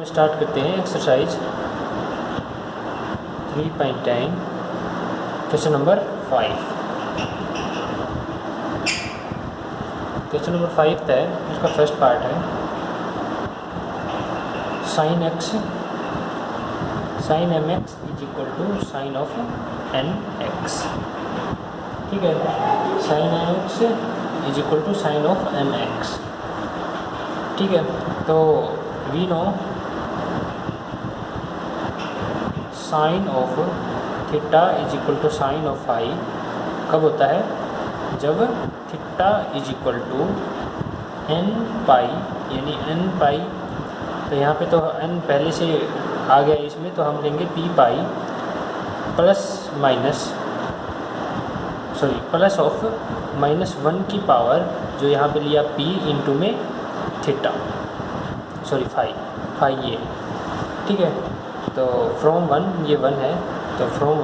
Start करते हैं exercise 3.10 question number 5। Question number 5 है, इसका फर्स्ट पार्ट है sine M X is equal to sine of N X. ठीक है, sine M X is equal to sine of M X. ठीक है, तो we know sine of theta is equal to sine of phi कब होता है, जब theta is equal to N pi, यानी एन पाई, तो यहाँ पे तो एन पहले से आ गया इसमें, तो हम लेंगे पी पाई प्लस ऑफ -1 की पावर, जो यहाँ पे लिया p इंटू में थीटा, फाई ये। ठीक है, तो फ्रॉम 1, ये 1 है, तो फ्रॉम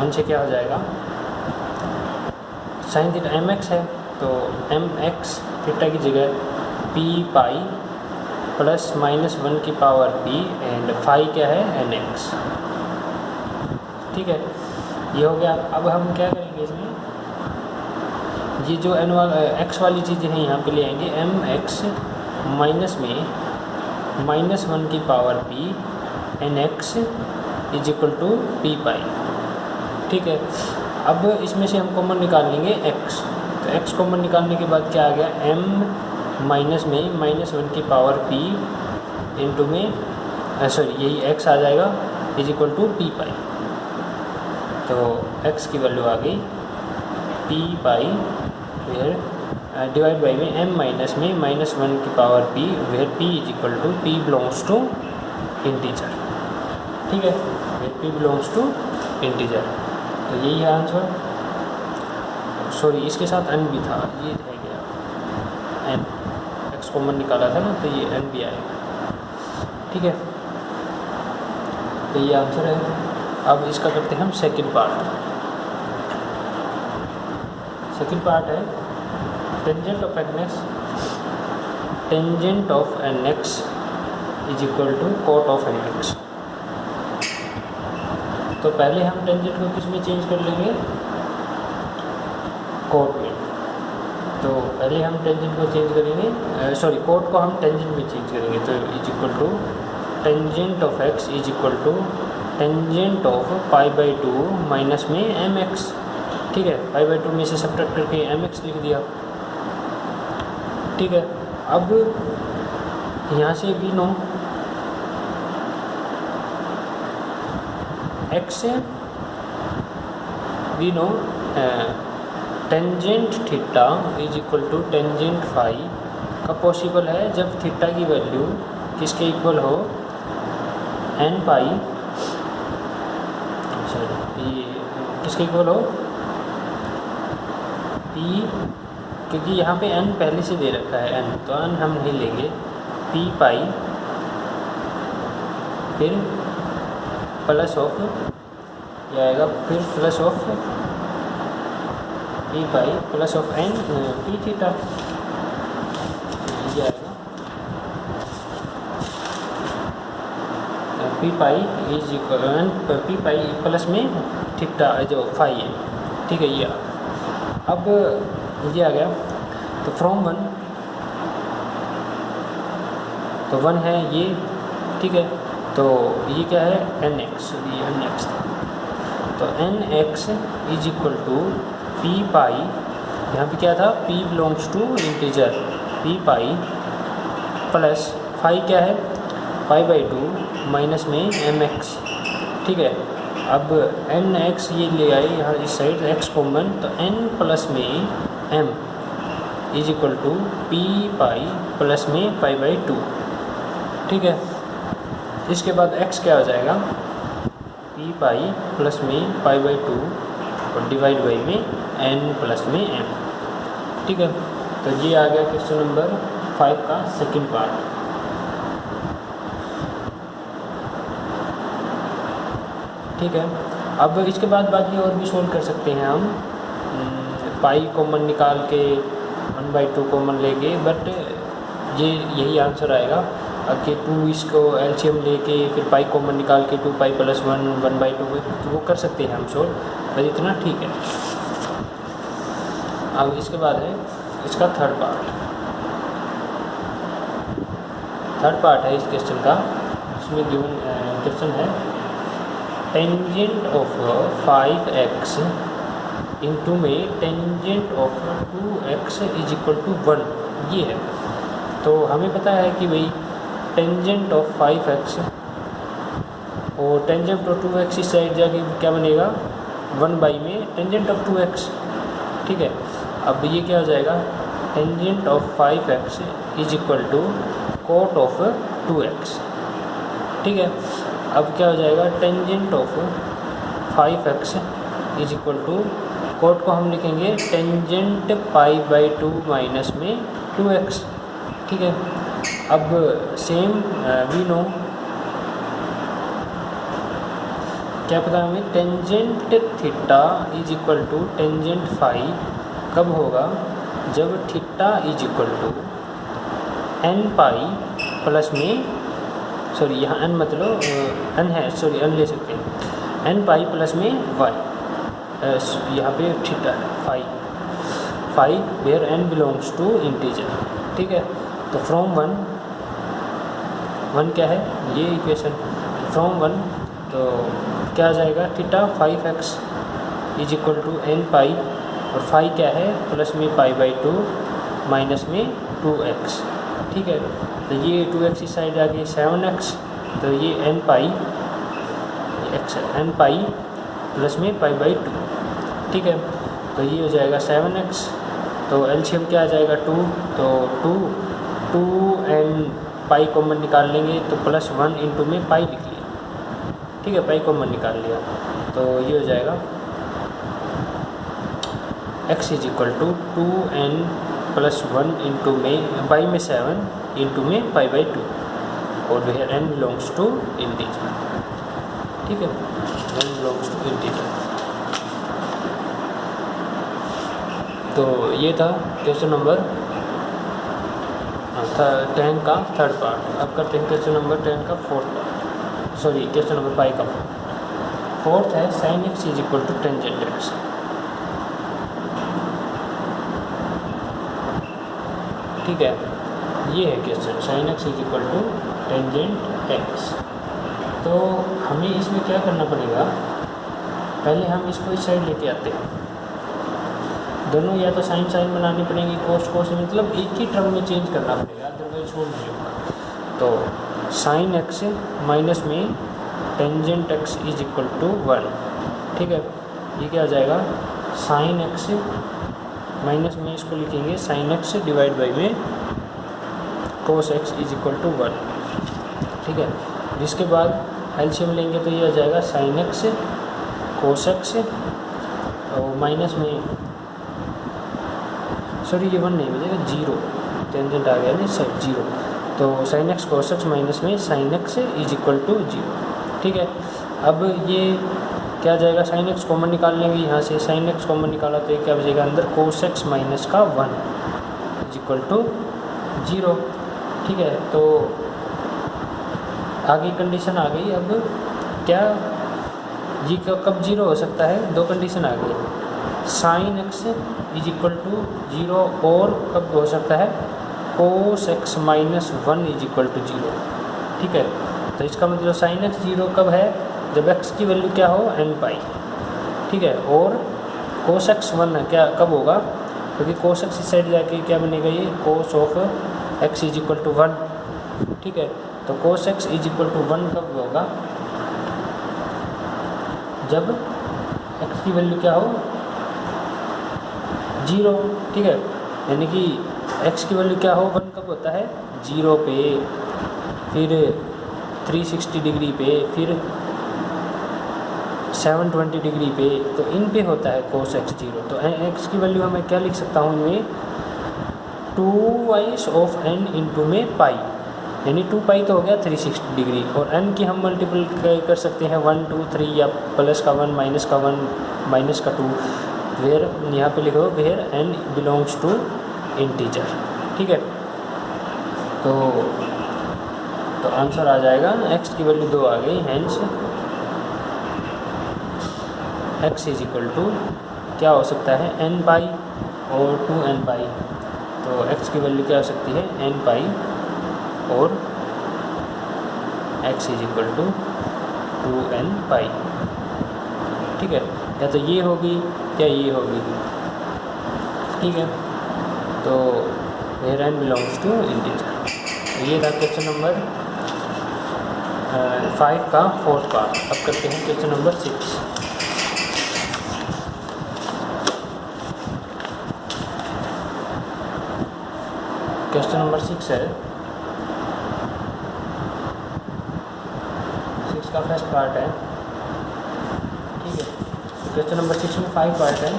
1 से क्या हो जाएगा, साइन थीटा एम एक्स है, तो एम एक्स थीटा की जगह पी पाई प्लस -1 की पावर p एंड फाई क्या है एन एक्स। ठीक है, ये हो गया। अब हम क्या करेंगे इसमें, ये जो एन वाला एक्स वाली चीज़ें हैं यहाँ पे ले आएंगे, एम एक्स माइनस में -1 की power p N x is equal to P pi. ठीक है, अब इसमें से हम कॉमन निकाल लेंगे x, तो x कॉमन निकालने के बाद क्या आ गया, m माइनस में -1 की पावर p इंटू में यही x आ जाएगा is equal to P pi. तो x की वैल्यू आ गई पी पाई, फिर डिवाइड बाई में m माइनस में -1 की power p, where p is equal to p belongs to integer. ठीक है, where p belongs to integer, तो यही है आंसर। सॉरी, इसके साथ n भी था, ये रह गया n, x कॉमन निकाला था ना, तो ये n भी आएगा। ठीक है, तो ये आंसर है। अब इसका करते हैं हम सेकंड पार्ट। सेकंड पार्ट है tangent of N x is equal to cot of N x. तो पहले हम टेंजेंट को किस में चेंज कर लेंगे, कॉट में। तो पहले हम टेंजेंट को चेंज करेंगे, कॉट को हम टेंजेंट में चेंज करेंगे, तो is equal to tangent of X is equal to tangent of π/2 minus में एम एक्स। ठीक है, π/2 में से सब्ट्रैक्ट करके एम एक्स लिख दिया। ठीक है, अब यहाँ से भी no x we know tangent theta is equal to tangent phi कब पॉसिबल है, जब थीटा की वैल्यू किसके इक्वल हो, एन पाई, ये किसके इक्वल हो, पी, क्योंकि यहाँ पे n पहले से दे रखा है n, तो n हम नहीं लेंगे, पी पाई फिर प्लस ऑफ ये आएगा, फिर plus of P pi plus of N P theta, ये आएगा P pi is equal P pi plus में थीटा जो फाई है। ठीक है, ये अब ये आ गया, तो फ्रॉम 1, तो 1 है ये। ठीक है, तो ये क्या है एन एक्स, ये एन एक्स था, तो N x is equal to P pi, यहाँ पे क्या था, p belongs to integer, P pi plus phi क्या है π/2 माइनस में एम एक्स। ठीक है, अब एन एक्स ये ले आए यहाँ इस साइड x कॉमन, तो n प्लस में m is equal to P pi plus में π/2। ठीक है, इसके बाद x क्या हो जाएगा, पी पाई प्लस में π/2 और डिवाइड बाई में n प्लस में m। ठीक है, तो ये आ गया क्वेश्चन नंबर 5 का सेकंड पार्ट। ठीक है, अब इसके बाद बाकी और भी सोल्व कर सकते हैं हम, पाई कॉमन निकाल के 1/2 कॉमन लेंगे, बट ये यही आंसर आएगा। कि 2 इसको एलसीएम लेके फिर पाई कॉमन निकाल के 2 पाई प्लस 1 1/2 तो वो कर सकते हैं हम सोल्व, बस इतना ठीक है। अब इसके बाद है इसका थर्ड पार्ट है इस क्वेश्चन का। इसमें गिवन क्वेश्चन है टेंजेंट ऑफ 5x इंटू में tangent of 2x is equal to 1, ये है। तो हमें पता है कि भाई टेंजेंट ऑफ 5x और टेंजेंट ऑफ 2x इस साइड जाके क्या बनेगा 1 में टेंजेंट ऑफ 2x, ठीक है। अब ये क्या हो जाएगा tangent of 5x is equal to cot of 2x, ठीक है। अब क्या हो जाएगा tangent of 5x is equal to cot को हम लिखेंगे टेंजेंट π/2 माइनस में 2x, ठीक है। अब सेम वी नो क्या पता हमें tangent theta is equal to tangent phi कब होगा जब theta is equal to n pi plus में सॉरी यहाँ n मतलब n है सॉरी n ले सकते हैं n पाई प्लस में y, यहाँ पे थीटा है phi where n belongs to integer, ठीक है। तो फ्रॉम 1 क्या है ये इक्वेशन फ्रॉम 1 तो क्या आ जाएगा theta 5x is equal to n pi और फाई क्या है प्लस में π/2 माइनस में 2x, ठीक है। तो ये 2x इस साइड आ गई 7x, तो ये n पाई प्लस में π/2, ठीक है। तो ये हो जाएगा 7x, तो एलसीएम क्या आ जाएगा 2, तो 2n पाई कॉमन निकाल लेंगे तो प्लस 1 इंटू में पाई लिख लिया, ठीक है, पाई कॉमन निकाल लिया। तो ये हो जाएगा x is equal to 2n plus 1 into में बाई में 7 इंटू में π/2 और where n belongs to integer, ठीक है, n बिलोंग्स टू इंटीजर। तो ये था क्वेश्चन नंबर 10 का थर्ड पार्ट। अब करते हैं क्वेश्चन नंबर 10 का fourth part, sorry question number 5 का फोर्थ है sin x is equal to tangent x, ठीक है। ये है question sin x is equal to tangent x। तो हमें इसमें क्या करना पड़ेगा, पहले हम इसको इस साइड लेके आते हैं, दोनों या तो साइन बनानी पड़ेंगी, कोस मतलब एक ही टर्म में चेंज करना पड़ेगा, अदरवाइज वो नहीं होगा। तो sin x माइनस में tangent x is equal to 1, ठीक है। ये क्या आ जाएगा sin x माइनस में इसको लिखेंगे sin x डिवाइड बाई में cos x is equal to 1, ठीक है। जिसके बाद एलसीएम लेंगे तो ये आ जाएगा sin x cos x और माइनस में सॉरी ये 1 नहीं बजेगा 0, टेंजेंट आ गया ना इस साइड 0, तो sin x cos x minus में sin x is equal to 0, ठीक है। अब ये क्या जाएगा sin x कॉमन निकाल लेंगे, यहाँ से sin x कॉमन निकाला तो ये क्या बचेगा अंदर cos x माइनस का 1 इज इक्वल टू 0, ठीक है। तो आगे कंडीशन आ गई। अब क्या ये कब 0 हो सकता है, दो कंडीशन आ गई, sin x is equal to 0 और कब हो सकता है cos x minus 1 is equal to 0, ठीक है। तो इसका मतलब sin x 0 कब है जब x की वैल्यू क्या हो n पाई, ठीक है, और cos x 1 है क्या कब होगा, क्योंकि cos x इस साइड जाके क्या बनेगा ये cos of x is equal to 1, ठीक है। तो cos x is equal to 1 कब होगा जब x की वैल्यू क्या हो 0, ठीक है, यानी कि x की वैल्यू क्या हो 1 कब होता है 0 पे, फिर 360 डिग्री पे, फिर 720 डिग्री पे, तो इन पे होता है cos x 0। तो x की वैल्यू मैं क्या लिख सकता हूँ इनमें 2y ऑफ n इंटू में पाई, यानी 2 पाई तो हो गया 360 डिग्री, और n की हम मल्टीपल कर सकते हैं 1 2 3 या प्लस का 1 माइनस का 1 माइनस का 2, वेयर यहाँ पे लिखो where n belongs to integer, ठीक है। तो आंसर आ जाएगा x की वैल्यू 2 आ गई, hence x is equal to क्या हो सकता है n पाई और 2n पाई। तो x की वैल्यू क्या हो सकती है n पाई और x is equal to 2n pi. ठीक है, या तो ये होगी या ये होगी। ठीक है, तो where n belongs to integer. ये था क्वेश्चन नंबर 5 का 4th पार्ट। अब करते हैं क्वेश्चन नंबर 6। क्वेश्चन नंबर 6 है, 6 का फर्स्ट पार्ट है। ठीक है, क्वेश्चन नंबर 6 में 5 पार्ट है।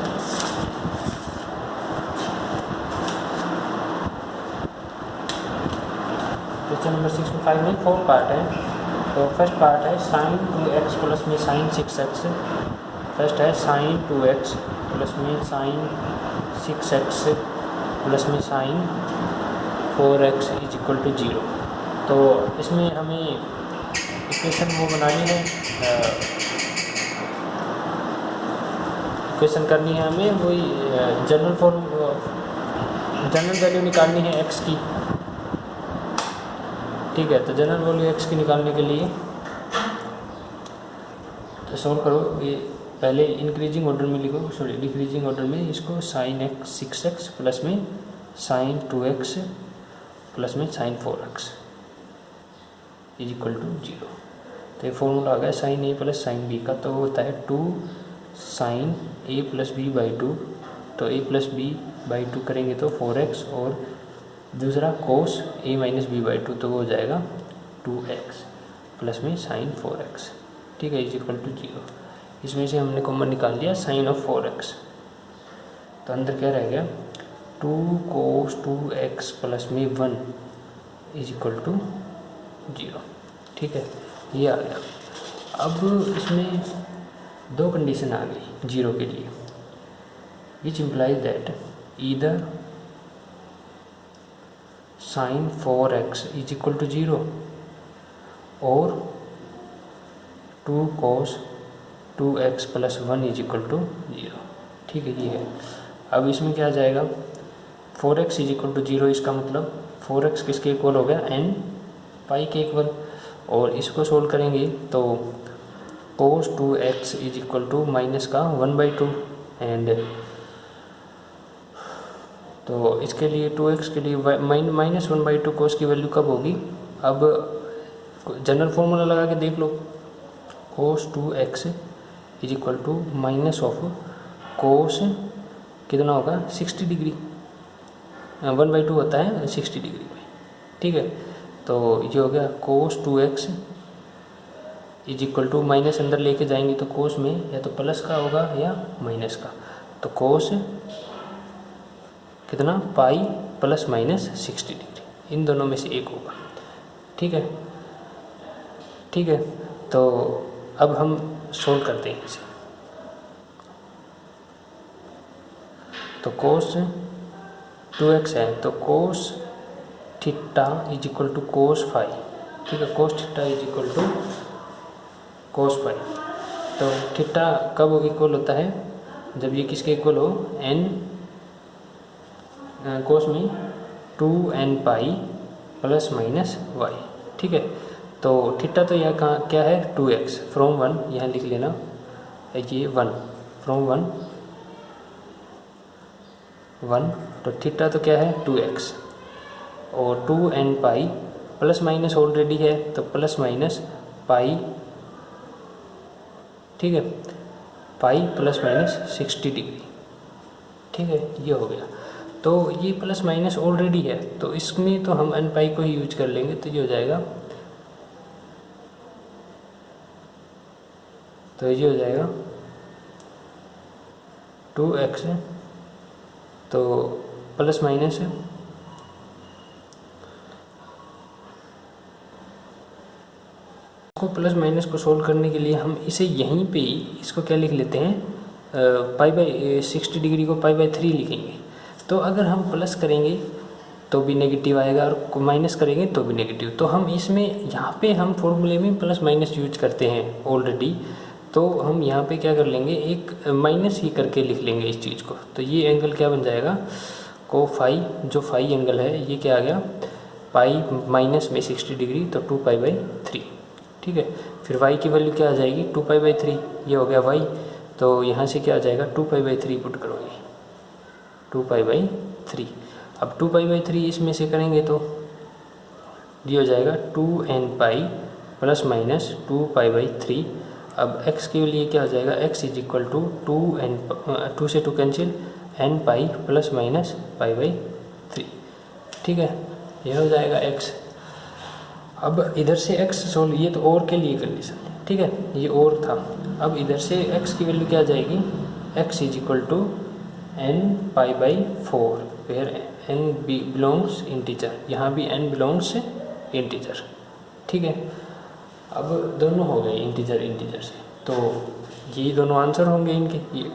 क्वेश्चन नंबर 6 में 5 में 4 पार्ट है। तो फर्स्ट पार्ट है साइन 2x प्लस में साइन 6x। फर्स्ट है साइन 2x प्लस में साइन 6x प्लस में sine 4x is equal to 0। तो इसमें हमें इक्वेशन वो बनानी है, इक्वेशन करनी है हमें, वही जनरल वैल्यू निकालनी है x की। ठीक है, तो जनरल वैल्यू x की निकालने के लिए तो सॉल्व करो। ये पहले इंक्रीजिंग ऑर्डर में लिखो, सॉरी डिक्रीजिंग ऑर्डर में। इसको साइन 6x प्लस में साइन 2x प्लस में sine 4x is equal to 0। तो ये फॉर्मूला आ गया sine a plus sine b का, तो होता है 2 sine a plus b by 2। तो a प्लस b बाई 2 करेंगे तो 4x, और दूसरा कोस a माइनस b बाई 2, तो वो हो जाएगा 2x प्लस में साइन 4x। ठीक है, इज इक्वल टू 0। इसमें से हमने कॉमन निकाल लिया साइन ऑफ 4x, तो अंदर क्या रह गया 2 कोस 2x प्लस में 1 इज इक्वल टू 0। ठीक है, ये आ गया। अब इसमें दो कंडीशन आ गई 0 के लिए, which implies that either sine 4x is equal to 0 और 2 cos 2x plus 1 is equal to 0। ठीक है, ये है। अब इसमें क्या आ जाएगा 4x इज इक्वल टू 0, इसका मतलब 4x किसके इक्वल हो गया n पाई के इक्वल। और इसको सोल्व करेंगे तो cos 2x is equal to minus का 1/2, एंड तो इसके लिए 2x के लिए माइनस 1/2 कोस की वैल्यू कब होगी। अब जनरल फॉर्मूला लगा के देख लो, cos 2x is equal to minus of cos कितना होगा 60 डिग्री, 1/2 होता है 60 डिग्री में। ठीक है, तो ये हो गया cos 2x is equal to minus अंदर लेके जाएंगे तो कोस में या तो प्लस का होगा या माइनस का, तो कोस कितना पाई प्लस माइनस 60 डिग्री, इन दोनों में से एक होगा। ठीक है, ठीक है। तो अब हम सोल्व करते हैं इसे। तो कोस 2x है, तो cos theta is equal to cos phi. ठीक है, cos theta is equal to cos phi. तो थीटा कब इक्वल होता है, जब ये किसके इक्वल हो n कोस में 2n pi plus minus y। ठीक है, तो थीटा तो यह कहाँ क्या है 2x फ्रॉम 1, यहाँ लिख लेना ये 1 फ्रॉम 1, तो थीटा तो क्या है 2x, और 2n pi plus minus already है तो प्लस माइनस पाई। ठीक है, पाई प्लस माइनस 60 डिग्री। ठीक है, ये हो गया। तो ये प्लस माइनस ऑलरेडी है, तो इसमें तो हम n पाई को ही यूज कर लेंगे, तो ये हो जाएगा, तो ये हो जाएगा 2x, तो प्लस माइनस को प्लस माइनस को सोल्व करने के लिए हम इसे यहीं पे ही इसको क्या लिख लेते हैं, पाई बाई 60 डिग्री को पाई बाई 3 लिखेंगे। तो अगर हम प्लस करेंगे तो भी नेगेटिव आएगा, और माइनस करेंगे तो भी नेगेटिव। तो हम इसमें यहाँ पे हम फॉर्मूले में प्लस माइनस यूज करते हैं ऑलरेडी, तो हम यहाँ पे क्या कर लेंगे, एक माइनस ही करके लिख लेंगे इस चीज़ को। तो ये एंगल क्या बन जाएगा, को फाई, जो फाई एंगल है ये क्या आ गया, पाई माइनस में 60 डिग्री, तो 2π/3। ठीक है, फिर y की वैल्यू क्या आ जाएगी, 2π/3, ये हो गया y। तो यहाँ से क्या आ जाएगा, 2π/3 पुट करोगे, 2π/3। अब 2π/3 इसमें से करेंगे तो ये हो जाएगा 2n प्लस माइनस 2π/3। अब x के लिए क्या हो जाएगा, x इज इक्वल टू 2 से 2 कैंसिल, n प्लस माइनस π/3। ठीक है, यह हो जाएगा x। अब इधर से x सोल्व, ये तो और के लिए कंडीशन है, ठीक है, ये और था। अब इधर से x की वैल्यू क्या आ जाएगी, x is equal to n π/4, where n belongs integer, यहाँ भी n बिलोंग्स इंटीजर। ठीक है, अब दोनों हो गए इंटीजर इंटीजर से, तो यही दोनों आंसर होंगे इनके। ये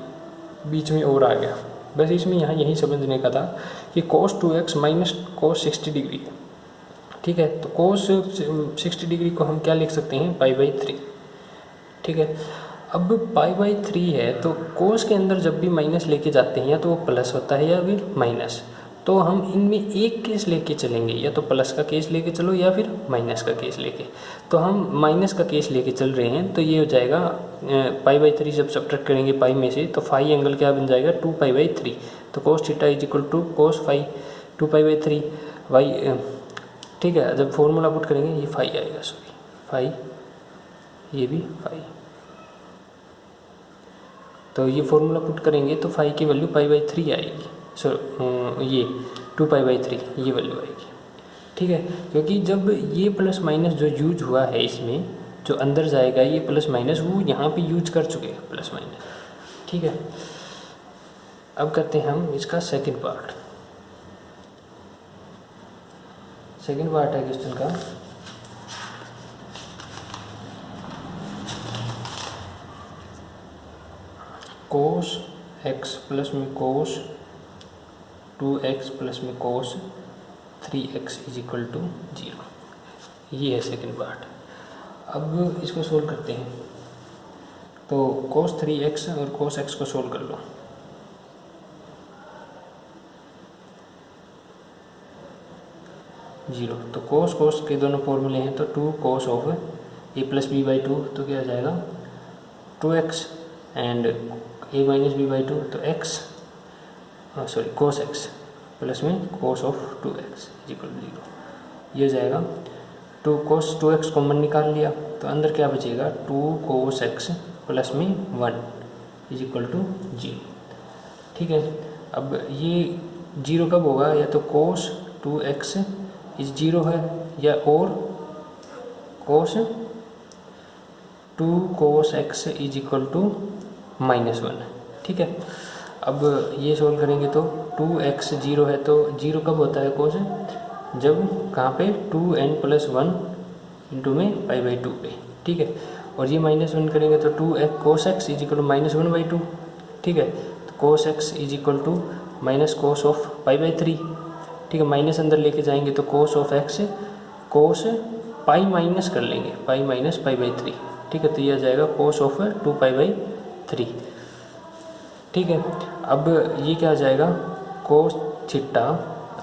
बीच में और आ गया, बस इसमें यहाँ यही समझने का था कि cos 2x minus cos 60 degree. ठीक है, तो cos 60 डिग्री को हम क्या लिख सकते हैं, π/3। ठीक है, अब π/3 है तो cos के अंदर जब भी माइनस लेके जाते हैं या तो वो प्लस होता है या फिर माइनस, तो हम इनमें एक केस लेके चलेंगे, या तो प्लस का केस लेके चलो या फिर माइनस का केस लेके। तो हम माइनस का केस लेके चल रहे हैं, तो ये हो जाएगा π/3 जब सब्ट्रैक्ट करेंगे पाई में से, तो फाई एंगल क्या बन जाएगा, 2π/3। तो cos theta is equal to cos phi 2π/3 Y. ठीक है, जब फॉर्मूला पुट करेंगे ये फाई आएगा, सॉरी फाई, ये भी फाई। तो ये फॉर्मूला पुट करेंगे तो फाई की वैल्यू π/3 आएगी, सो ये 2π/3 ये वैल्यू आएगी। ठीक है, क्योंकि जब ये प्लस माइनस जो यूज हुआ है इसमें, जो अंदर जाएगा ये प्लस माइनस, वो यहाँ पे यूज कर चुके हैं प्लस माइनस। ठीक है, अब करते हैं हम इसका सेकंड पार्ट। सेकंड पार्ट है क्वेश्चन का, cos x प्लस में cos 2x प्लस में cos 3x is equal to 0। ये है सेकंड पार्ट। अब इसको सोल्व करते हैं, तो cos 3x और cos x को सोल्व कर लो। जीरो, तो cos के दोनों फॉर्मूले हैं, तो 2 cos of a plus b/2, तो क्या आ जाएगा 2x, and a minus b/2, तो x sorry cos x plus में cos of 2x is equal to 0। ये हो जाएगा 2 cos 2x कॉमन निकाल लिया, तो अंदर क्या बचेगा 2 cos x प्लस में 1 इज इक्वल टू 0। ठीक है, अब ये 0 कब होगा, या तो cos 2x इज 0 है, या और cos 2 cos x is equal to -1। ठीक है, अब ये सोल्व करेंगे तो 2x 0 है, तो 0 कब होता है cos, जब कहाँ पे 2n प्लस 1 इंटू में π/2 पे। ठीक है, और ये -1 करेंगे तो 2 cos x is equal to -1/2। ठीक है, तो cos x is equal to minus cos of π/3। ठीक है, माइनस अंदर लेके जाएंगे तो cos of x cos pi minus कर लेंगे, पाई माइनस π/3। ठीक है, तो ये आ जाएगा cos ऑफ 2π/3। ठीक है, अब ये क्या आ जाएगा cos theta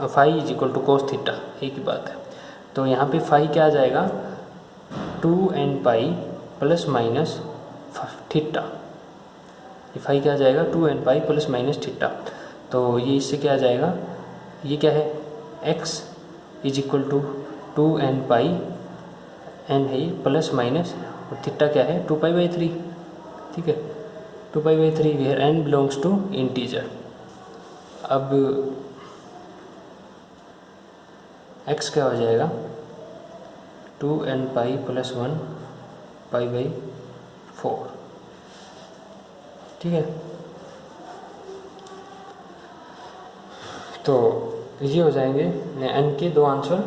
phi is equal to cos theta, एक ही बात है। तो यहाँ पे फाई क्या आ जाएगा 2n π प्लस माइनस थीटा, ये फाई क्या आ जाएगा 2n π प्लस माइनस थीटा। तो ये इससे क्या आ जाएगा, ये क्या है x is equal to 2n π, n है प्लस माइनस, और थीटा क्या है 2π/3। ठीक है, 2π/3 where n belongs to integer. अब x क्या हो जाएगा 2n π प्लस 1 π/4। ठीक है, तो ये हो जाएंगे n के दो आंसर,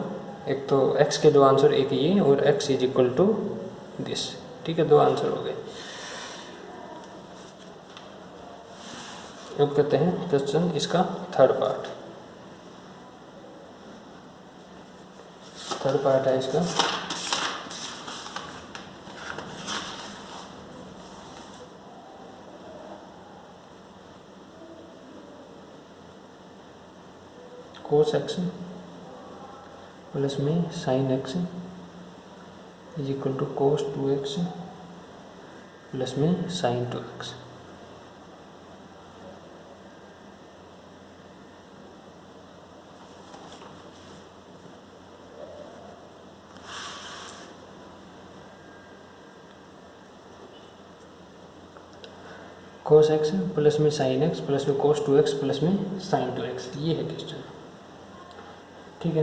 एक तो x के दो आंसर, एक ये और x is equal to this. ठीक है, दो आंसर हो गए। अब करते हैं क्वेश्चन इसका थर्ड पार्ट। थर्ड पार्ट है इसका। cos x प्लस में sin x is equal to cos 2x plus में sin 2x। cos x plus में sin x प्लस में cos 2x प्लस में sin 2x, ये है क्वेश्चन। ठीक है,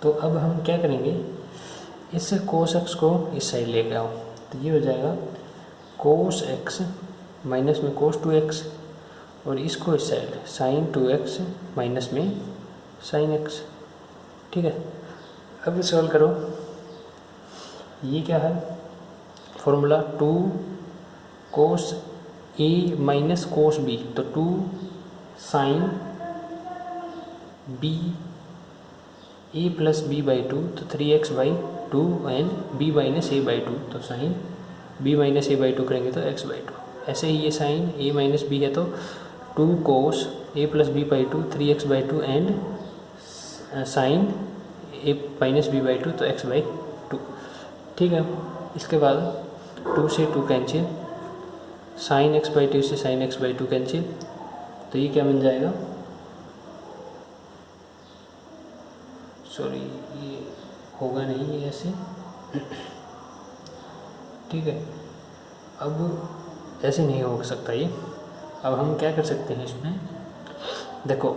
तो अब हम क्या करेंगे, इस cos x को इस साइड लेके आओ, तो ये हो जाएगा cos x माइनस में cos 2x, और इसको इस साइड sin 2x माइनस में sin x। ठीक है, अब सॉल्व करो। ये क्या है formula, 2 cos a minus cos b, तो 2 sin b a plus b by 2, तो 3x by 2 and b minus a by 2, तो sin b minus a by 2 करेंगे तो x बाई 2। ऐसे ही ये sin a माइनस b है तो 2 cos a plus b by 2 3x by 2 and sin a minus b by 2, तो x by 2। ठीक है, इसके बाद 2 से 2 कैंसिल, sin x बाई 2 से sin x बाई 2 कैंसिल, तो ये क्या बन जाएगा, सॉरी ये होगा नहीं, ये ऐसे। ठीक है, अब ऐसे नहीं हो सकता ये। अब हम क्या कर सकते हैं इसमें, देखो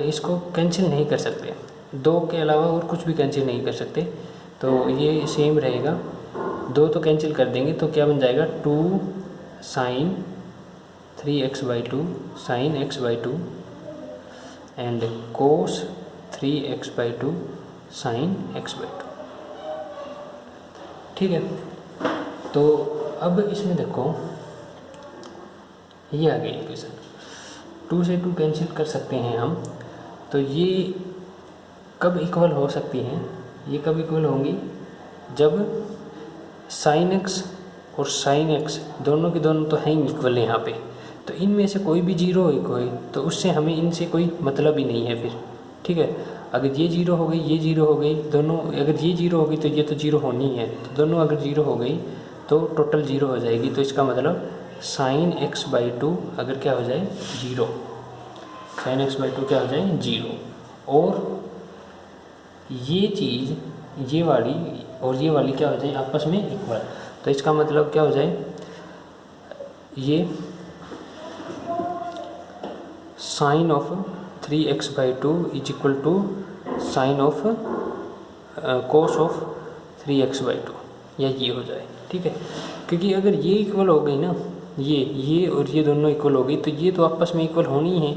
इसको कैंसिल नहीं कर सकते, 2 के अलावा और कुछ भी कैंसिल नहीं कर सकते, तो ये सेम रहेगा। 2 तो कैंसिल कर देंगे तो क्या बन जाएगा, 2 sin 3x by 2 sin x by 2 and cos 3x by 2 sin x by 2। ठीक है, तो अब इसमें देखो ये आ गई इक्वेशन, 2 से 2 कैंसिल कर सकते हैं हम, तो ये कब इक्वल हो सकती हैं, ये कब इक्वल होंगी, जब sin x और sin x दोनों के दोनों तो हैं इक्वल यहाँ पे, तो इनमें से कोई भी जीरो हो कोई, तो उससे हमें इनसे कोई मतलब ही नहीं है फिर। ठीक है, अगर ये जीरो हो गई, ये जीरो हो गई, दोनों अगर ये जीरो हो गई तो ये तो जीरो होनी है, तो दोनों अगर जीरो हो गई तो टोटल जीरो हो जाएगी, तो इसका मतलब sin x बाई 2 अगर क्या हो जाए जीरो, sin x बाई 2 क्या हो जाए जीरो, और ये चीज़ ये वाली और ये वाली क्या हो जाए आपस में इक्वल, तो इसका मतलब क्या हो जाए, ये sine of 3x by 2 is equal to sine of cos of 3x by 2, या ये हो जाए। ठीक है, क्योंकि अगर ये इक्वल हो गई ना, ये और ये दोनों इक्वल हो गई, तो ये तो आपस में इक्वल होनी है।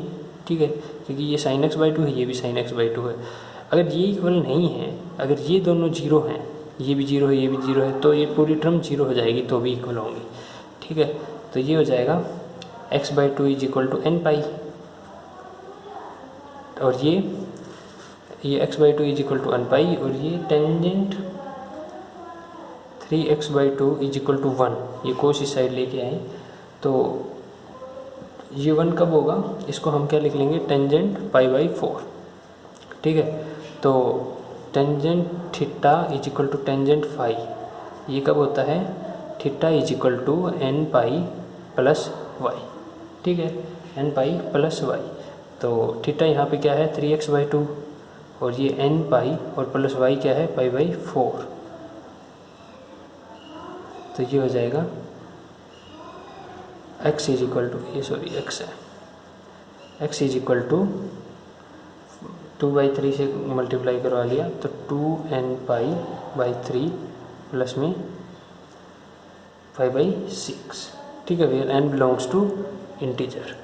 ठीक है, क्योंकि ये sin x बाई 2 है, ये भी sin x बाई 2 है। अगर ये इक्वल नहीं है, अगर ये दोनों जीरो हैं, ये भी जीरो है, ये भी जीरो है, तो ये पूरी टर्म जीरो हो जाएगी, तो भी इक्वल होंगी। ठीक है, तो ये हो जाएगा x by 2 is equal to n pi, और ये x by 2 is equal to n pi, और ये tangent 3x by 2 is equal to 1, ये कोस इस साइड लेके आए, तो ये 1 कब होगा, इसको हम क्या लिख लेंगे, टेंजेंट पाई बाई 4। ठीक है, तो tangent theta is equal to tangent phi, ये कब होता है, theta is equal to n pi plus y. ठीक है, n पाई प्लस वाई, तो थीटा यहाँ पे क्या है 3x बाई 2, और ये n पाई और प्लस वाई क्या है पाई बाई 4, तो ये हो जाएगा x इज इक्वल टू, ये सॉरी x है, x इज इक्वल टू 2/3 से मल्टीप्लाई करवा लिया, तो 2n पाई बाई 3 प्लस में 5/6। ठीक है, फिर n बिलोंग्स टू इंटीजर,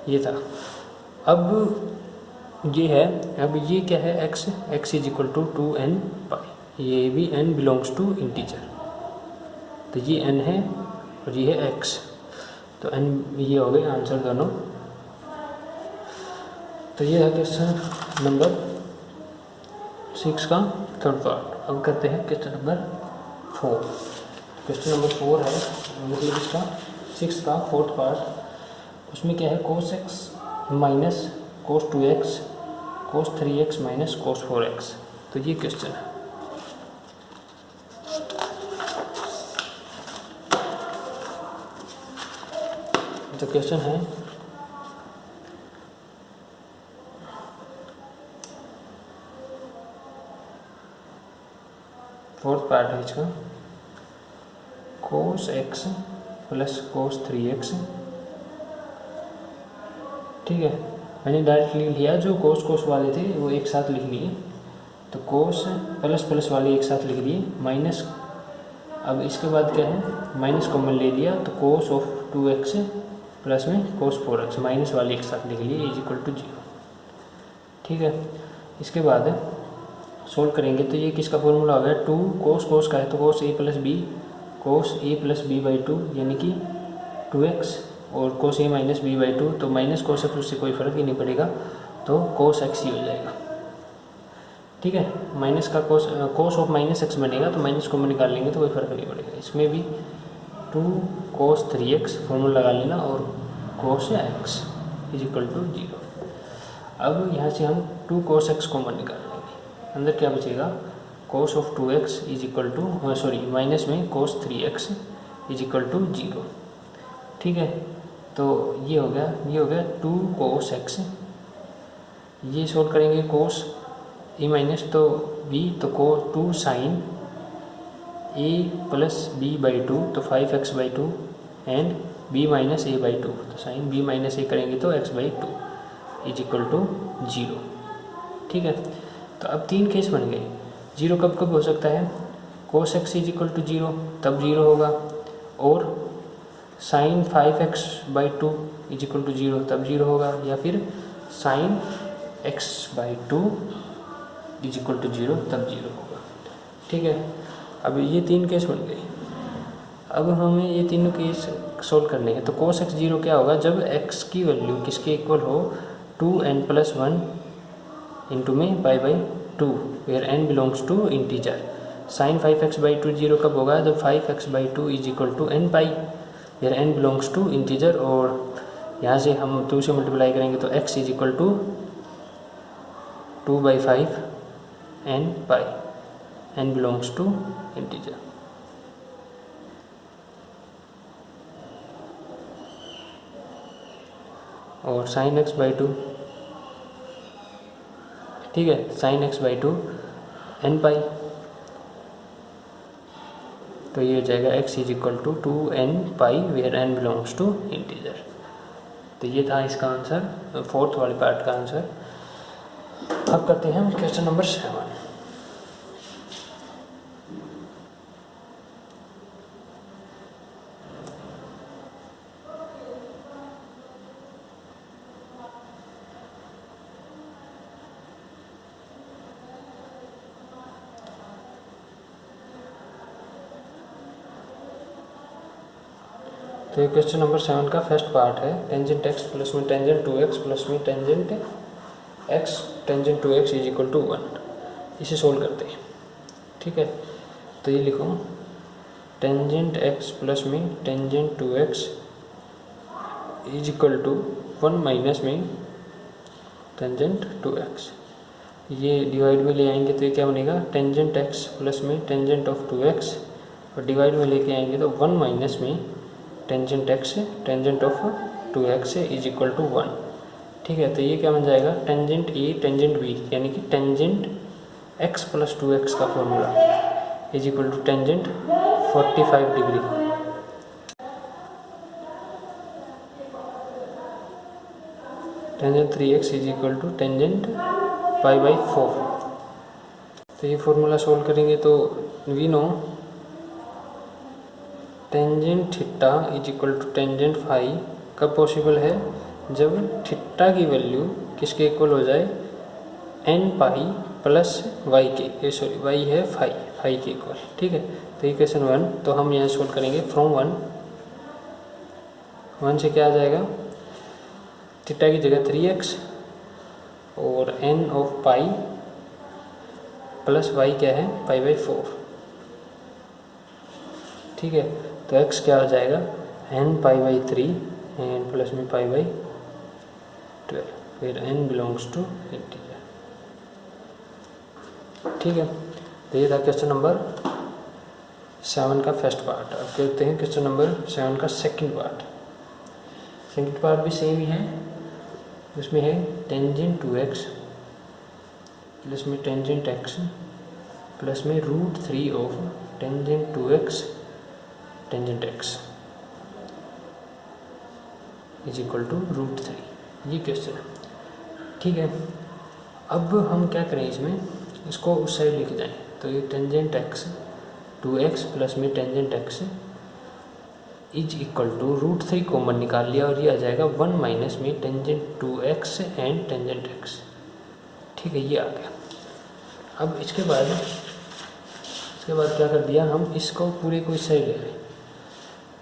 ये था। अब ये है, अब ये क्या है x is equal to 2n pi, ये भी n बिलोंग्स टू इंटीजर, तो ये n है और ये है x, तो n ये हो गए आंसर दोनों। तो ये है क्वेश्चन नंबर 6 का थर्ड पार्ट। अब करते हैं क्वेश्चन नंबर 4। क्वेश्चन नंबर 4 है मतलब इसका 6 का फोर्थ पार्ट। उसमें क्या है, cos x minus cos 2x cos 3x minus cos 4x। तो ये क्वेश्चन है। तो क्वेश्चन है फोर्थ पार्ट है इसका, cos x plus cos 3x। ठीक है, मैंने डायरेक्ट लिख लिया, जो cos वाले थे वो एक साथ लिख लिए, तो cos प्लस प्लस वाले एक साथ लिख दिए, माइनस। अब इसके बाद क्या है, माइनस कॉमन ले लिया, तो cos ऑफ 2x प्लस में cos 4x, माइनस वाले एक साथ लिख लिए इज इक्वल टू 0। ठीक है, इसके बाद सोल्व करेंगे तो ये किसका फॉर्मूला हो गया, 2 cos का है तो cos a plus b, cos a plus b by 2 यानी कि 2x, और cos a minus b by 2, तो माइनस cos x उससे कोई फ़र्क ही नहीं पड़ेगा, तो cos x ही हो जाएगा। ठीक है, माइनस का cos ऑफ माइनस x बनेगा, तो माइनस कॉमन निकाल लेंगे तो कोई फ़र्क नहीं पड़ेगा। इसमें भी 2 cos 3x फॉर्मूला लगा लेना, और cos x is equal to 0। अब यहाँ से हम 2 cos x कॉमन निकाल लेंगे, अंदर क्या बचेगा, cos of 2x is equal to minus में cos 3x is equal to 0। ठीक है, तो ये हो गया 2 cos x। ये सोल्व करेंगे cos a माइनस तो b, तो cos 2 sin a plus b by 2, तो 5x by 2 and b minus a by 2, तो sin b माइनस a करेंगे तो x by 2 is equal to 0। ठीक है, तो अब 3 केस बन गए। 0 कब कब हो सकता है, cos x is equal to 0 तब 0 होगा, और sin 5x by 2 is equal to 0 तब 0 होगा, या फिर sin x by 2 is equal to 0 तब 0 होगा। ठीक है, अब ये 3 केस बन गए। अब हमें ये तीनों केस सोल्व करने हैं। तो cos x 0 क्या होगा, जब x की वैल्यू किसके इक्वल हो, 2n प्लस 1 इंटू में pi by 2 where n belongs to integer. Sine 5x by 2 0 कब होगा, जब 5x by 2 is equal to n pi where n belongs to integer, और यहाँ से हम 2 से मल्टीप्लाई करेंगे तो x is equal to 2 by 5 n pi, n belongs to integer. और साइन x बाई 2, ठीक है, sine x by 2 n pi, तो ये हो जाएगा x is equal to 2n pi where n belongs to integer. तो ये था इसका आंसर, फोर्थ वाले पार्ट का आंसर। अब करते हैं क्वेश्चन नंबर 7। तो ये क्वेश्चन नंबर 7 का फर्स्ट पार्ट है, टेंजेंट x प्लस में टेंजेंट 2x प्लस में tangent x tangent 2x is equal to 1। इसे सोल्व करते हैं। ठीक है, तो ये लिखो, टेंजेंट x प्लस में tangent 2x is equal to 1 minus में टेंजेंट 2x। ये डिवाइड में ले आएंगे तो ये क्या बनेगा, टेंजेंट x प्लस में टेंजेंट ऑफ 2x, और डिवाइड में लेके आएंगे तो 1 माइनस में tangent x tangent of 2x is equal to 1। ठीक है, तो ये क्या बन जाएगा, टेंजेंट a टेंजेंट b, यानी कि टेंजेंट x प्लस 2x का formula is equal to tangent 45 degree. Tangent 3x is equal to tangent pi by 4। तो ये फॉर्मूला सोल्व करेंगे तो we know tangent theta is equal to tangent phi कब possible है, जब थीटा की value किसके इक्वल हो जाए, n पाई प्लस वाई के, सॉरी वाई है फाई के इक्वल। ठीक है, तो ये क्वेश्चन 1, तो हम यहाँ सोल्व करेंगे फ्रॉम 1 से क्या आ जाएगा, थीटा की जगह 3x और n of pi plus y क्या है π/4, ठीक है। तो x क्या हो जाएगा n π/3 एंड प्लस में π/12, फिर n बिलोंग्स टू इंटीजर, ठीक है। तो ये था क्वेश्चन नंबर 7 का फर्स्ट पार्ट। अब करते हैं क्वेश्चन नंबर 7 का सेकंड पार्ट। सेकंड पार्ट भी सेम ही है, उसमें है टेंजेंट टू x प्लस में टेंजेंट x प्लस में √3 of tangent two x tangent x is equal to √3। ये क्वेश्चन है, ठीक है। अब हम क्या करें, इसमें इसको उस साइड लेके जाएं। तो ये tangent x two x plus में tangent x is equal to √3 common निकाल लिया और ये आ जाएगा 1 माइनस में tangent two x and tangent x, ठीक है। ये आ गया। अब इसके बाद क्या कर दिया, हम इसको पूरे को इस साइड ले आए।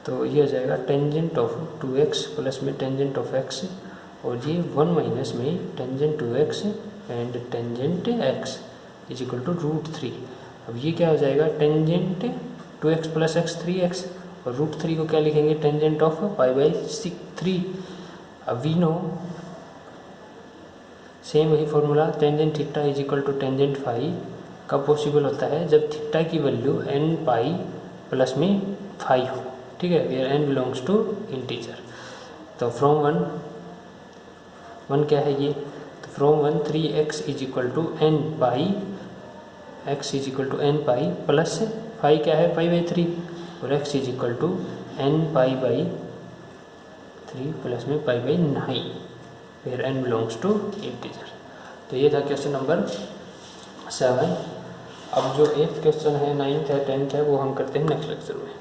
तो ये आ जाएगा टेंजेंट ऑफ 2x प्लस में टेंजेंट ऑफ x और ये 1 माइनस में tangent two x and tangent x is equal to √3। अब ये क्या हो जाएगा, tangent 2x plus x 3x और √3 को क्या लिखेंगे, टेंजेंट ऑफ π/3। अब वी नो सेम वही formula, tangent theta is equal to tangent phi कब पॉसिबल होता है, जब थीटा की वैल्यू n पाई प्लस में फाई हो, ठीक है, where n belongs to integer. तो फ्रॉम 1 क्या है ये, तो from 1 3x is equal to n pi, x is equal to n pi plus phi क्या है π/3 और x is equal to n पाई/3 plus में π/9 where n belongs to integer. तो ये था क्वेश्चन नंबर 7। अब जो 8th क्वेश्चन है, 9th है, 10th है, वो हम करते हैं नेक्स्ट लेक्चर में।